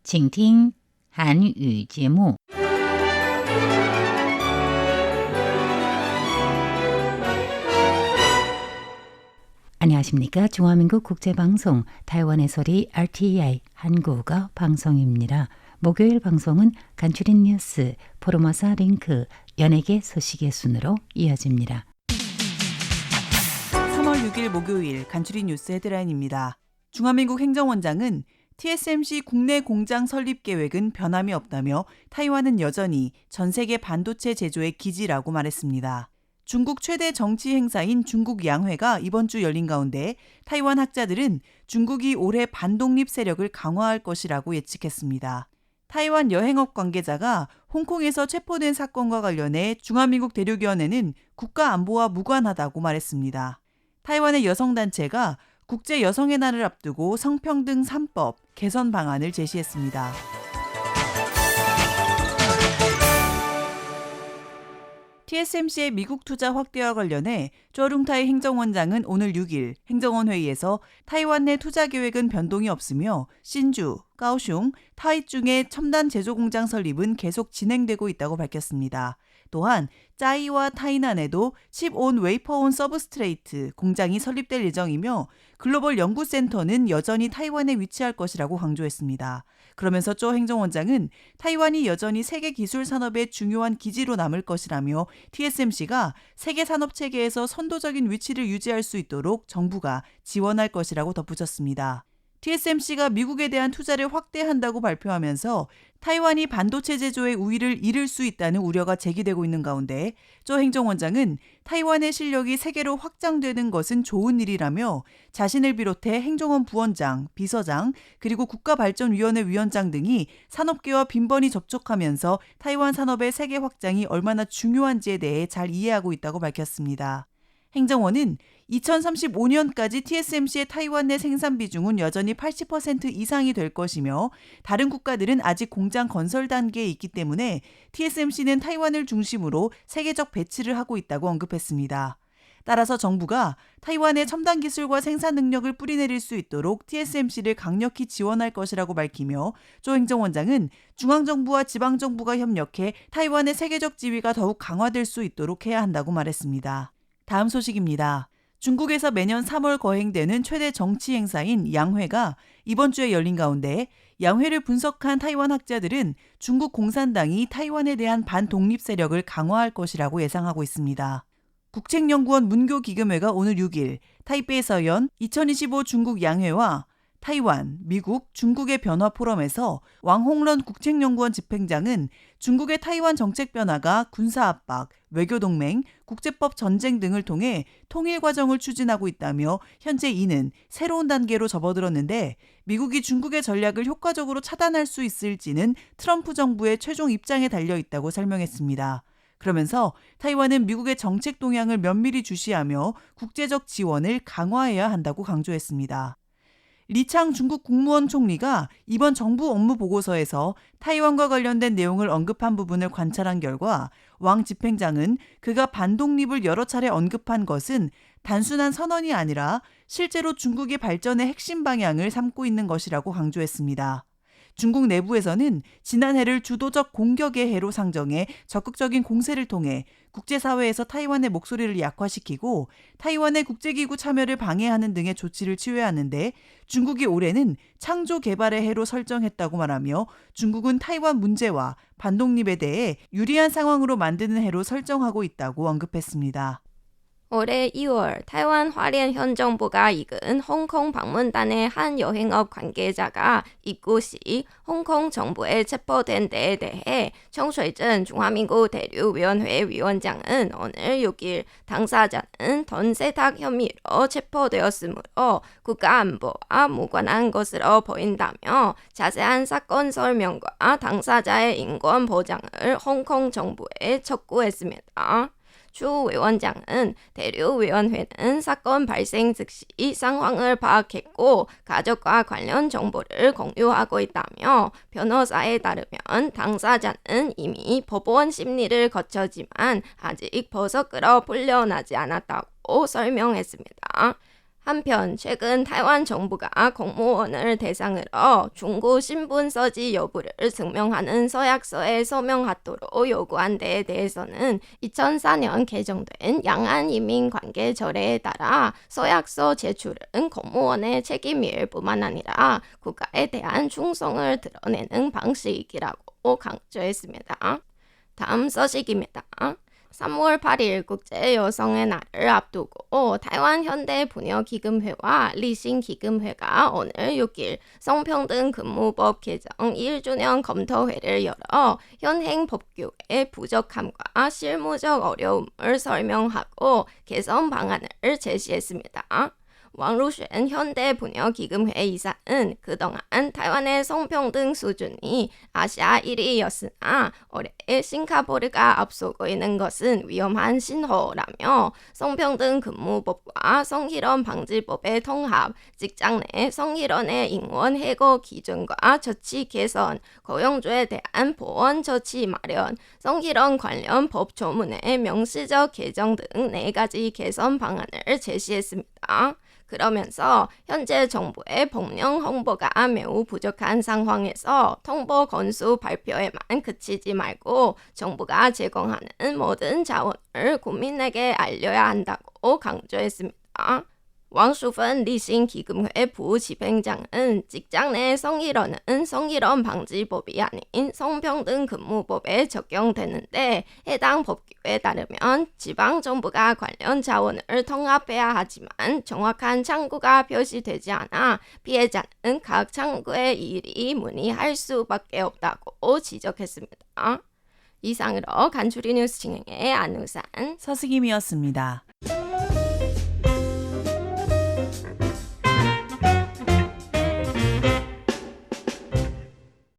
请听韩语节目。 안녕하십니까? 중화민국 국제방송 타이완의 소리 RTI 한국어 방송입니다. 목요일 방송은 간추린 뉴스, 포르마사 링크, 연예계 소식의 순으로 이어집니다. 3월 6일 목요일 간추린 뉴스 헤드라인입니다. 중화민국 행정원장은 TSMC 국내 공장 설립 계획은 변함이 없다며 타이완은 여전히 전 세계 반도체 제조의 기지라고 말했습니다. 중국 최대 정치 행사인 중국 양회가 이번 주 열린 가운데 타이완 학자들은 중국이 올해 반독립 세력을 강화할 것이라고 예측했습니다. 타이완 여행업 관계자가 홍콩에서 체포된 사건과 관련해 중화민국 대륙위원회는 국가안보와 무관하다고 말했습니다. 타이완의 여성단체가 국제 여성의 날을 앞두고 성평등 3법 개선 방안을 제시했습니다. TSMC의 미국 투자 확대와 관련해 쪼룽타이 행정원장은 오늘 6일 행정원 회의에서 타이완 내 투자 계획은 변동이 없으며 신주, 까오슝, 타이중의 첨단 제조 공장 설립은 계속 진행되고 있다고 밝혔습니다. 또한 짜이와 타이난에도 칩온 웨이퍼온 서브스트레이트 공장이 설립될 예정이며 글로벌 연구센터는 여전히 타이완에 위치할 것이라고 강조했습니다. 그러면서 쪼 행정원장은 타이완이 여전히 세계 기술 산업의 중요한 기지로 남을 것이라며 TSMC가 세계 산업 체계에서 선도적인 위치를 유지할 수 있도록 정부가 지원할 것이라고 덧붙였습니다. TSMC가 미국에 대한 투자를 확대한다고 발표하면서 타이완이 반도체 제조의 우위를 잃을 수 있다는 우려가 제기되고 있는 가운데 쪼 행정원장은 타이완의 실력이 세계로 확장되는 것은 좋은 일이라며 자신을 비롯해 행정원 부원장, 비서장, 그리고 국가발전위원회 위원장 등이 산업계와 빈번히 접촉하면서 타이완 산업의 세계 확장이 얼마나 중요한지에 대해 잘 이해하고 있다고 밝혔습니다. 행정원은 2035년까지 TSMC의 타이완 내 생산 비중은 여전히 80% 이상이 될 것이며 다른 국가들은 아직 공장 건설 단계에 있기 때문에 TSMC는 타이완을 중심으로 세계적 배치를 하고 있다고 언급했습니다. 따라서 정부가 타이완의 첨단 기술과 생산 능력을 뿌리내릴 수 있도록 TSMC를 강력히 지원할 것이라고 밝히며 쪼 행정원장은 중앙정부와 지방정부가 협력해 타이완의 세계적 지위가 더욱 강화될 수 있도록 해야 한다고 말했습니다. 다음 소식입니다. 중국에서 매년 3월 거행되는 최대 정치 행사인 양회가 이번 주에 열린 가운데 양회를 분석한 타이완 학자들은 중국 공산당이 타이완에 대한 반독립 세력을 강화할 것이라고 예상하고 있습니다. 국책연구원 문교기금회가 오늘 6일 타이베이에서 연 2025 중국 양회와 타이완, 미국, 중국의 변화 포럼에서 왕홍런 국책연구원 집행장은 중국의 타이완 정책 변화가 군사 압박, 외교 동맹, 국제법 전쟁 등을 통해 통일 과정을 추진하고 있다며 현재 이는 새로운 단계로 접어들었는데 미국이 중국의 전략을 효과적으로 차단할 수 있을지는 트럼프 정부의 최종 입장에 달려 있다고 설명했습니다. 그러면서 타이완은 미국의 정책 동향을 면밀히 주시하며 국제적 지원을 강화해야 한다고 강조했습니다. 리창 중국 국무원 총리가 이번 정부 업무 보고서에서 타이완과 관련된 내용을 언급한 부분을 관찰한 결과 왕 집행장은 그가 반독립을 여러 차례 언급한 것은 단순한 선언이 아니라 실제로 중국의 발전의 핵심 방향을 삼고 있는 것이라고 강조했습니다. 중국 내부에서는 지난해를 주도적 공격의 해로 상정해 적극적인 공세를 통해 국제사회에서 타이완의 목소리를 약화시키고 타이완의 국제기구 참여를 방해하는 등의 조치를 취해야 하는데 중국이 올해는 창조 개발의 해로 설정했다고 말하며 중국은 타이완 문제와 반독립에 대해 유리한 상황으로 만드는 해로 설정하고 있다고 언급했습니다. 올해 2월 타이완 화롄 현 정부가 이끈 홍콩 방문단의 한 여행업 관계자가 입국 시 홍콩 정부에 체포된 데에 대해 청수이전 중화민국 대륙위원회 위원장은 오늘 6일 당사자는 돈 세탁 혐의로 체포되었으므로 국가안보와 무관한 것으로 보인다며 자세한 사건 설명과 당사자의 인권 보장을 홍콩 정부에 촉구했습니다. 주 위원장은 대륙위원회는 사건 발생 즉시 상황을 파악했고 가족과 관련 정보를 공유하고 있다며 변호사에 따르면 당사자는 이미 법원 심리를 거쳤지만 아직 보석으로 풀려나지 않았다고 설명했습니다. 한편 최근 타이완 정부가 공무원을 대상으로 중고 신분 서지 여부를 증명하는 서약서에 서명하도록 요구한 데에 대해서는 2004년 개정된 양안이민관계절에 따라 서약서 제출은 공무원의 책임일 뿐만 아니라 국가에 대한 충성을 드러내는 방식이라고 강조했습니다. 다음 소식입니다. 3월 8일 국제 여성의 날을 앞두고 타이완 현대부녀기금회와 리싱기금회가 오늘 6일 성평등 근무법 개정 1주년 검토회를 열어 현행 법규의 부족함과 실무적 어려움을 설명하고 개선 방안을 제시했습니다. 왕루쉔 현대부녀기금회 이사는 그동안 타이완의 성평등 수준이 아시아 1위였으나 올해 싱가포르가 앞서고 있는 것은 위험한 신호라며 성평등 근무법과 성희롱 방지법의 통합, 직장 내 성희롱의 인권 해고 기준과 조치 개선, 고용주에 대한 보완 조치 마련, 성희롱 관련 법 조문의 명시적 개정 등 4가지 개선 방안을 제시했습니다. 그러면서 현재 정부의 법령 홍보가 매우 부족한 상황에서 통보 건수 발표에만 그치지 말고 정부가 제공하는 모든 자원을 국민에게 알려야 한다고 강조했습니다. 왕슈펀 리싱기금회 부집행장은 직장 내 성희롱은 성희롱 방지법이 아닌 성평등 근무법에 적용되는데 해당 법규에 따르면 지방정부가 관련 자원을 통합해야 하지만 정확한 창구가 표시되지 않아 피해자는 각 창구에 일일이 문의할 수밖에 없다고 지적했습니다. 이상으로 간추리 뉴스 진행의 안우산 서승임이었습니다.